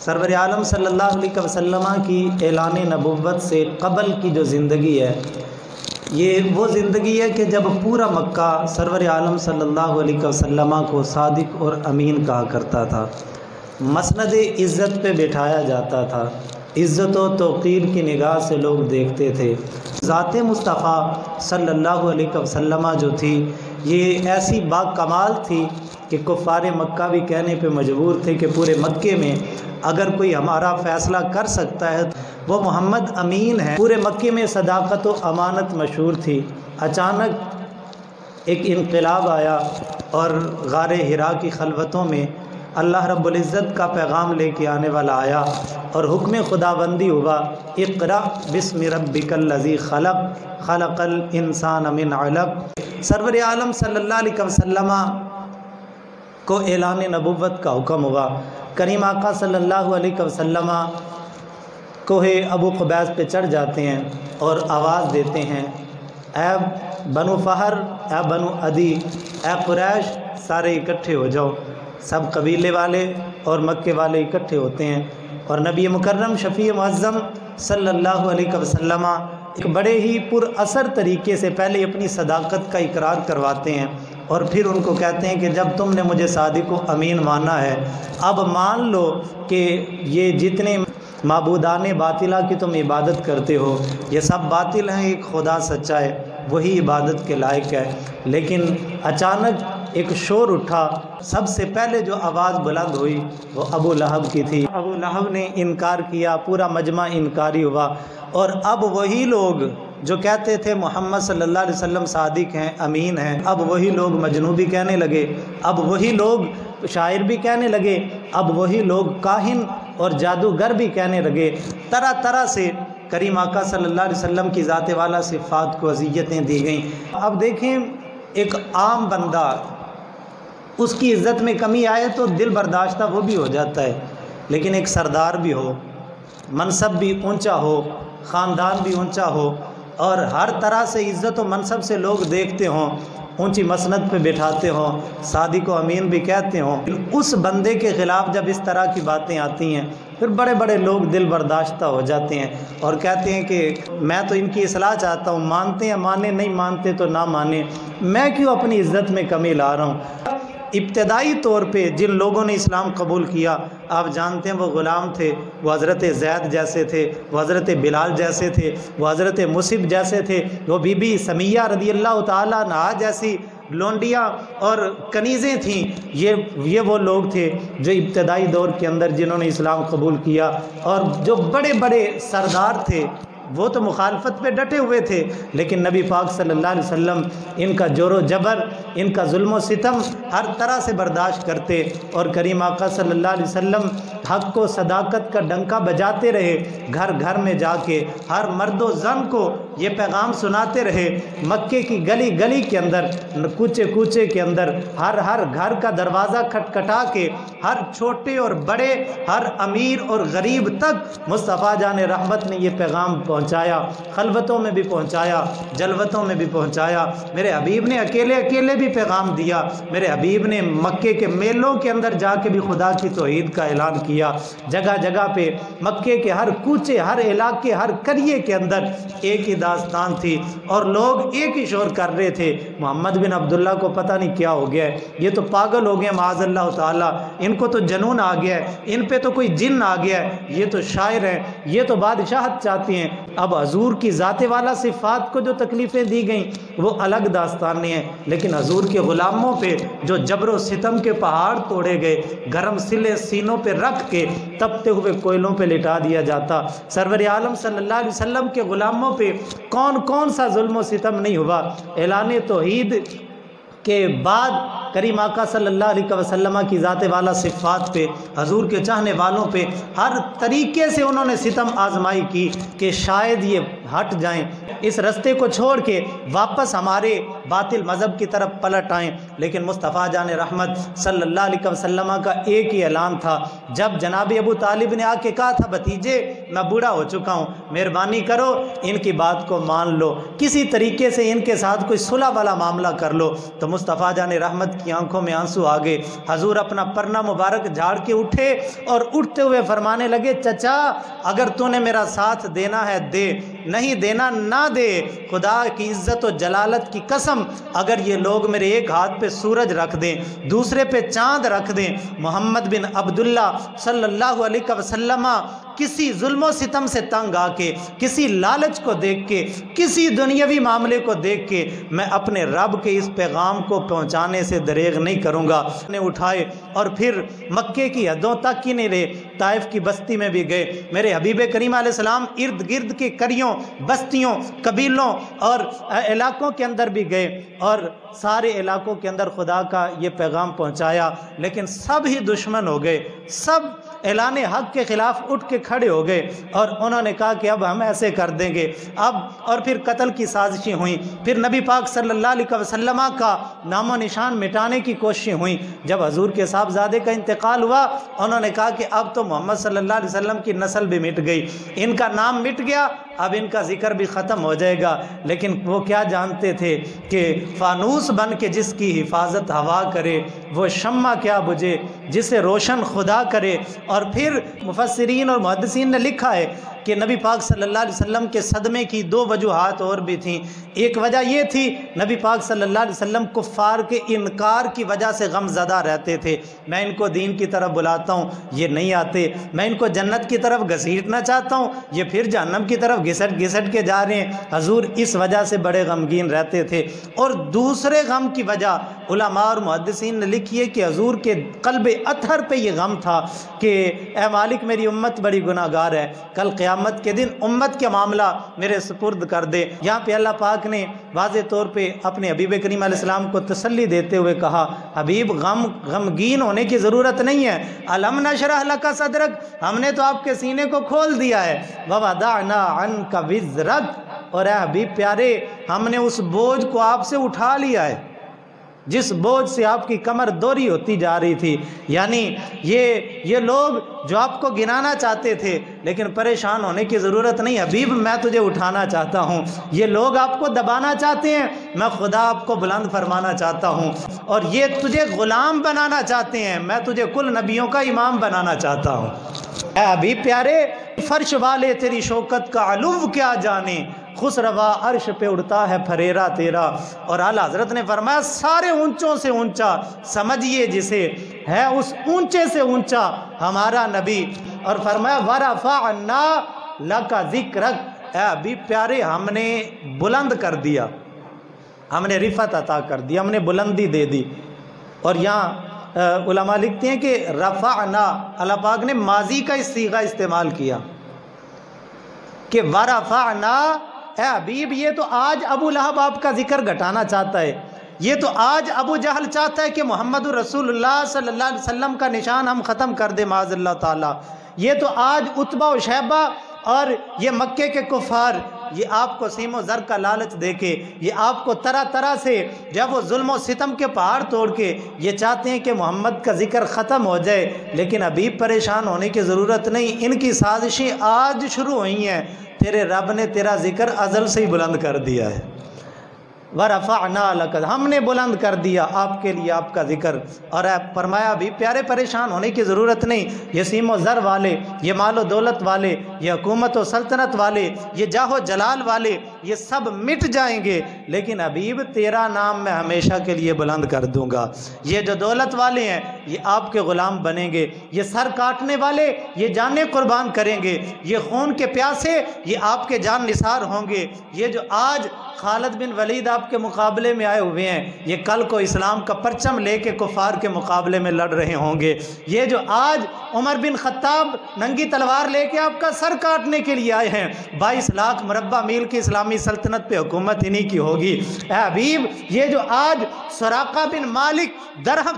سرور عالم صلی اللہ علیہ وسلم کی اعلان نبوت سے قبل کی جو زندگی ہے، یہ وہ زندگی ہے کہ جب پورا مکہ سرور عالم صلی اللہ علیہ وسلم کو صادق اور امین کہا کرتا تھا، مسند عزت پہ بٹھایا جاتا تھا، عزت و توقیر کی نگاہ سے لوگ دیکھتے تھے۔ ذات مصطفیٰ صلی اللہ علیہ وسلم جو تھی یہ ایسی با کمال تھی کہ کفار مکہ بھی کہنے پہ مجبور تھے کہ پورے مکے میں اگر کوئی ہمارا فیصلہ کر سکتا ہے وہ محمد امین ہے۔ پورے مکے میں صداقت و امانت مشہور تھی۔ اچانک ایک انقلاب آیا اور غار حرا کی خلوتوں میں اللہ رب العزت کا پیغام لے کے آنے والا آیا اور حکم خداوندی ہوا، اقرأ بسم ربک الذی خلق خلق الانسان من علق۔ سرور عالم صلی اللہ علیہ وسلم کو اعلان نبوت کا حکم ہوا۔ کریم آقا صلی اللہ علیہ وسلم کوہ ابو قبیس پہ چڑھ جاتے ہیں اور آواز دیتے ہیں، اے بنو فہر، اے بنو عدی، اے قریش، سارے اکٹھے ہو جاؤ۔ سب قبیلے والے اور مکے والے اکٹھے ہوتے ہیں اور نبی مکرم شفیع معظم صلی اللہ علیہ وسلم ایک بڑے ہی پر اثر طریقے سے پہلے اپنی صداقت کا اقرار کرواتے ہیں اور پھر ان کو کہتے ہیں کہ جب تم نے مجھے صادق و امین مانا ہے، اب مان لو کہ یہ جتنے معبودان باطلہ کی تم عبادت کرتے ہو یہ سب باطل ہیں، ایک خدا سچا ہے، وہی عبادت کے لائق ہے۔ لیکن اچانک ایک شور اٹھا، سب سے پہلے جو آواز بلند ہوئی وہ ابو لہب کی تھی۔ ابو لہب نے انکار کیا، پورا مجمع انکاری ہوا، اور اب وہی لوگ جو کہتے تھے محمد صلی اللہ علیہ وسلم صادق ہیں، امین ہیں، اب وہی لوگ مجنون بھی کہنے لگے، اب وہی لوگ شاعر بھی کہنے لگے، اب وہی لوگ کاہن اور جادوگر بھی کہنے لگے۔ طرح طرح سے کریم آقا صلی اللہ علیہ وسلم کی ذات والا صفات کو اذیتیں دی گئیں۔ اب دیکھیں ایک عام بندہ اس کی عزت میں کمی آئے تو دل برداشتہ وہ بھی ہو جاتا ہے، لیکن ایک سردار بھی ہو، منصب بھی اونچا ہو، خاندان بھی اونچا ہو اور ہر طرح سے عزت و منصب سے لوگ دیکھتے ہوں، اونچی مسند پہ بٹھاتے ہوں، صادق و امین بھی کہتے ہوں، اس بندے کے خلاف جب اس طرح کی باتیں آتی ہیں پھر بڑے بڑے لوگ دل برداشتہ ہو جاتے ہیں اور کہتے ہیں کہ میں تو ان کی اصلاح چاہتا ہوں، مانتے ہیں مانے، نہیں مانتے تو نہ مانے، میں کیوں اپنی عزت میں کمی لا رہا ہوں۔ ابتدائی طور پہ جن لوگوں نے اسلام قبول کیا آپ جانتے ہیں وہ غلام تھے، وہ حضرت زید جیسے تھے، وہ حضرت بلال جیسے تھے، وہ حضرت مصعب جیسے تھے، وہ بی بی سمیہ رضی اللہ تعالیٰ عنہا جیسی لونڈیاں اور کنیزیں تھیں۔ یہ وہ لوگ تھے جو ابتدائی دور کے اندر جنہوں نے اسلام قبول کیا، اور جو بڑے بڑے سردار تھے وہ تو مخالفت پہ ڈٹے ہوئے تھے، لیکن نبی پاک صلی اللہ علیہ وسلم ان کا جور و جبر، ان کا ظلم و ستم ہر طرح سے برداشت کرتے، اور کریم آقا صلی اللہ علیہ وسلم حق کو صداقت کا ڈنکا بجاتے رہے، گھر گھر میں جا کے ہر مرد و زن کو یہ پیغام سناتے رہے، مکے کی گلی گلی کے اندر، کوچے کوچے کے اندر، ہر گھر کا دروازہ کھٹکھٹا کے ہر چھوٹے اور بڑے، ہر امیر اور غریب تک مصطفیٰ جان رحمت نے یہ پیغام پہنچایا، خلوتوں میں بھی پہنچایا، جلوتوں میں بھی پہنچایا۔ میرے حبیب نے اکیلے اکیلے بھی پیغام دیا، میرے حبیب نے مکے کے میلوں کے اندر جا کے بھی خدا کی توحید کا اعلان کیا۔ جگہ جگہ پہ مکے کے ہر کوچے، ہر علاقے، ہر قریے کے اندر ایک ہی داستان تھی اور لوگ ایک ہی شور کر رہے تھے، محمد بن عبداللہ کو پتہ نہیں کیا ہو گیا ہے، یہ تو پاگل ہو گئے معاذ اللہ تعالیٰ، ان کو تو جنون آ گیا ہے، ان پہ تو کوئی جن آ گیا ہے، یہ تو شاعر ہیں، یہ تو بادشاہت چاہتی ہیں۔ اب حضور کی ذات والا صفات کو جو تکلیفیں دی گئیں وہ الگ داستانیں ہیں، لیکن حضور کے غلاموں پہ جو جبر و ستم کے پہاڑ توڑے گئے، گرم سلے سینوں پہ رکھ کے تپتے ہوئے کوئلوں پہ لٹا دیا جاتا، سرور عالم صلی اللہ علیہ وسلم کے غلاموں پہ کون سا ظلم و ستم نہیں ہوا۔ اعلان توحید کے بعد کریم آقا صلی اللہ علیہ وسلم کی ذات والا صفات پہ، حضور کے چاہنے والوں پہ ہر طریقے سے انہوں نے ستم آزمائی کی کہ شاید یہ ہٹ جائیں، اس رستے کو چھوڑ کے واپس ہمارے باطل مذہب کی طرف پلٹ آئیں، لیکن مصطفیٰ جان رحمت صلی اللہ علیہ وسلم کا ایک ہی اعلان تھا۔ جب جناب ابو طالب نے آ کے کہا تھا بھتیجے میں بوڑھا ہو چکا ہوں، مہربانی کرو ان کی بات کو مان لو، کسی طریقے سے ان کے ساتھ کوئی صلح والا معاملہ کر لو، تو مصطفیٰ جان رحمت کی آنکھوں میں آنسو آ گئے۔ حضور اپنا پرنا مبارک جھاڑ کے اٹھے اور اٹھتے ہوئے فرمانے لگے چچا اگر تو نے میرا ساتھ دینا ہے دے، نہیں دینا نہ دے، خدا کی عزت و جلالت کی قسم اگر یہ لوگ میرے ایک ہاتھ پہ سورج رکھ دیں، دوسرے پہ چاند رکھ دیں، محمد بن عبداللہ صلی اللہ علیہ وسلم کسی ظلم و ستم سے تنگ آ کے، کسی لالچ کو دیکھ کے، کسی دنیاوی معاملے کو دیکھ کے میں اپنے رب کے اس پیغام کو پہنچانے سے دریغ نہیں کروں گا۔ نے اٹھائے اور پھر مکے کی حدوں تک ہی نہیں رہے، طائف کی بستی میں بھی گئے۔ میرے حبیب کریم علیہ السلام ارد گرد کے قریوں، بستیوں، قبیلوں اور علاقوں کے اندر بھی گئے اور سارے علاقوں کے اندر خدا کا یہ پیغام پہنچایا، لیکن سب ہی دشمن ہو گئے، سب اعلان حق کے خلاف اٹھ کے کھڑے ہو گئے اور انہوں نے کہا کہ اب ہم ایسے کر دیں گے اب، اور پھر قتل کی سازشیں ہوئیں، پھر نبی پاک صلی اللہ علیہ وسلم کا نام و نشان مٹانے کی کوششیں ہوئیں۔ جب حضور کے صاحبزادے کا انتقال ہوا انہوں نے کہا کہ اب تو محمد صلی اللہ علیہ وسلم کی نسل بھی مٹ گئی، ان کا نام مٹ گیا، اب ان کا ذکر بھی ختم ہو جائے گا۔ لیکن وہ کیا جانتے تھے کہ فانوس بن کے جس کی حفاظت ہوا کرے وہ شمع کیا بجھے جسے روشن خدا کرے۔ اور پھر مفسرین اور محدثین نے لکھا ہے کہ نبی پاک صلی اللہ علیہ وسلم کے صدمے کی دو وجوہات اور بھی تھیں۔ ایک وجہ یہ تھی نبی پاک صلی اللہ علیہ وسلم کفار کے انکار کی وجہ سے غم زدہ رہتے تھے، میں ان کو دین کی طرف بلاتا ہوں یہ نہیں آتے، میں ان کو جنت کی طرف گھسیٹنا چاہتا ہوں یہ پھر جہنم کی طرف گھسٹ گھسٹ کے جا رہے ہیں، حضور اس وجہ سے بڑے غمگین رہتے تھے۔ اور دوسرے غم کی وجہ علماء اور محدثین نے لکھی ہے کہ حضور کے قلب اطہر پہ یہ غم تھا کہ اے مالک میری امت بڑی گناہ گار ہے، کل قیامت کے دن امت کے معاملہ میرے سپرد کر دے۔ یہاں پہ اللہ پاک نے واضح طور پہ اپنے حبیب کریم علیہ السلام کو تسلی دیتے ہوئے کہا حبیب غمگین ہونے کی ضرورت نہیں ہے، الم نشرح لک صدرک، ہم نے تو آپ کے سینے کو کھول دیا ہے، ووضعنا عنک وزرک، اور اے حبیب پیارے ہم نے اس بوجھ کو آپ سے اٹھا لیا ہے جس بوجھ سے آپ کی کمر دوری ہوتی جا رہی تھی۔ یعنی یہ لوگ جو آپ کو گنانا چاہتے تھے لیکن پریشان ہونے کی ضرورت نہیں، حبیب میں تجھے اٹھانا چاہتا ہوں۔ یہ لوگ آپ کو دبانا چاہتے ہیں، میں خدا آپ کو بلند فرمانا چاہتا ہوں، اور یہ تجھے غلام بنانا چاہتے ہیں، میں تجھے کل نبیوں کا امام بنانا چاہتا ہوں۔ اے حبیب پیارے فرش والے تیری شوکت کا علو کیا جانے، خسروا عرش پہ اڑتا ہے پھریرا تیرا۔ اور اعلیٰ حضرت نے فرمایا سارے اونچوں سے اونچا سمجھیے جسے ہے اس اونچے سے اونچا ہمارا نبی، اور فرمایا ورفعنا لک ذکرک، اے حبیب پیارے ہم نے بلند کر دیا، ہم نے رفعت عطا کر دی، ہم نے بلندی دے دی۔ اور یہاں علماء لکھتے ہیں کہ رفعنا، اللہ پاک نے ماضی کا صیغہ استعمال کیا کہ ورفعنا، اے حبیب یہ تو آج ابو لہب آپ کا ذکر گھٹانا چاہتا ہے، یہ تو آج ابو جہل چاہتا ہے کہ محمد رسول اللہ صلی اللہ علیہ وسلم کا نشان ہم ختم کر دیں معاذ اللہ تعالیٰ، یہ تو آج عتبہ و شیبہ اور یہ مکے کے کفار یہ آپ کو سیم و زر کا لالچ دے کے، یہ آپ کو طرح طرح سے جب وہ ظلم و ستم کے پہاڑ توڑ کے یہ چاہتے ہیں کہ محمد کا ذکر ختم ہو جائے، لیکن ابھی پریشان ہونے کی ضرورت نہیں، ان کی سازشیں آج شروع ہوئی ہیں، تیرے رب نے تیرا ذکر ازل سے ہی بلند کر دیا ہے۔ ورفعنا لک، ہم نے بلند کر دیا آپ کے لیے آپ کا ذکر۔ اور فرمایا بھی پیارے پریشان ہونے کی ضرورت نہیں، یہ سیم و زر والے، یہ مال و دولت والے، یہ حکومت و سلطنت والے، یہ جاہ و جلال والے، یہ سب مٹ جائیں گے، لیکن حبیب تیرا نام میں ہمیشہ کے لیے بلند کر دوں گا۔ یہ جو دولت والے ہیں یہ آپ کے غلام بنیں گے، یہ سر کاٹنے والے یہ جانیں قربان کریں گے، یہ خون کے پیاسے یہ آپ کے جان نثار ہوں گے، یہ جو آج خالد بن ولید آپ کے مقابلے میں آئے ہوئے ہیں یہ کل کو اسلام کا پرچم لے کے کفار کے مقابلے میں لڑ رہے ہوں گے، یہ جو آج عمر بن خطاب ننگی تلوار لے کے آپ کا سر کاٹنے کے لیے آئے ہیں، 22 لاکھ مربع میل کی اسلامی اسلامی سلطنت پہ حکومت انہی کی ہوگی۔ اے حبیب، یہ جو آج سراقہ بن مالک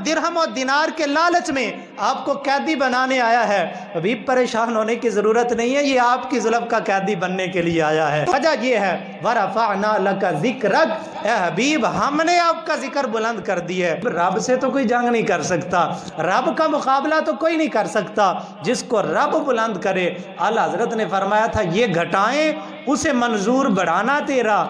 درہم اور دینار کے لالچ میں آپ کو قیدی بنانے آیا ہے، حبیب پریشان ہونے کی ضرورت نہیں ہے، یہ آپ کی زلف کا قیدی بننے کے لیے آیا ہے۔ وجہ یہ ہے وَرَفَعْنَا لَكَ ذِكْرَكَ، اے حبیب ہم نے آپ کا ذکر بلند کر دی ہے۔ رب سے تو کوئی جنگ نہیں کر سکتا، رب کا مقابلہ تو کوئی نہیں کر سکتا، جس کو رب بلند کرے۔ اعلیٰ حضرت نے فرمایا تھا یہ گھٹائیں اسے منظور بڑھانا تیرا۔